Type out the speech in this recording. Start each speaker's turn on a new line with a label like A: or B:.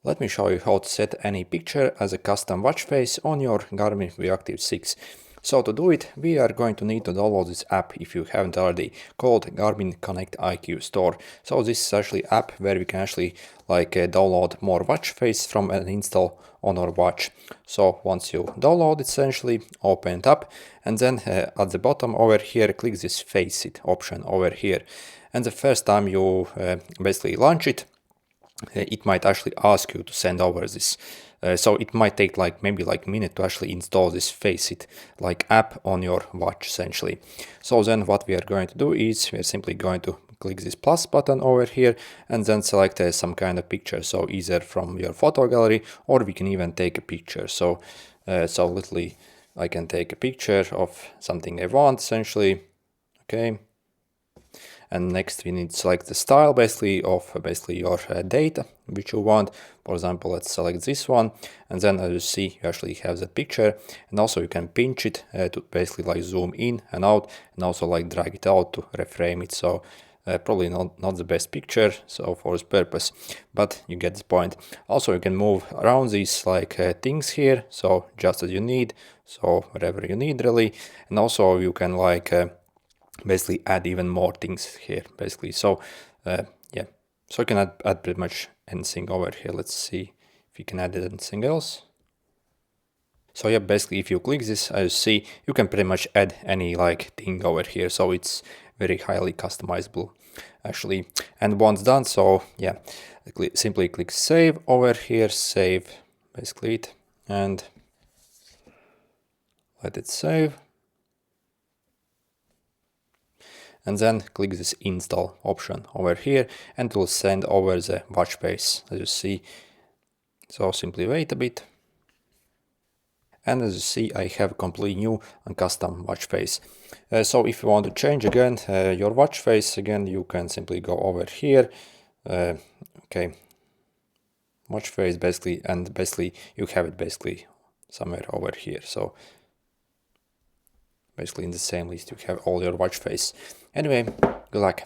A: Let me show you how to set any picture as a custom watch face on your Garmin VivoActive 6. So to do it, we are going to need to download this app if you haven't already, called Garmin Connect IQ Store. So this is actually an app where we can actually download more watch face from and install on our watch. So once you download it, essentially open it up, and then at the bottom over here click this face it option over here. And the first time you basically launch it, it might actually ask you to send over this. So it might take maybe a minute to actually install this Face It app on your watch essentially. So then what we are going to do is we are simply going to click this plus button over here and then select some kind of picture. So either from your photo gallery, or we can even take a picture. So literally I can take a picture of something I want essentially. Okay. And next we need to select the style basically of your data which you want. For example, let's select this one, and then as you see you actually have that picture, and also you can pinch it to basically zoom in and out, and also drag it out to reframe it. So probably not the best picture so for this purpose, but you get the point. Also you can move around these things here, so just as you need, so whatever you need really. And also you can basically add even more things here basically. So yeah, so you can add pretty much anything over here. Let's see if you can add anything else. So yeah, basically if you click this, as you see, you can pretty much add any thing over here, so it's very highly customizable actually. And once done, so yeah, simply click save over here, save basically it, and let it save. And then click this install option over here, and it will send over the WatchFace as you see. So simply wait a bit. And as you see, I have a completely new and custom watch face. So if you want to change again your watch face, again you can simply go over here. Okay, watch face basically, and basically you have it basically somewhere over here. So basically in the same list you have all your watch face. Anyway, good luck.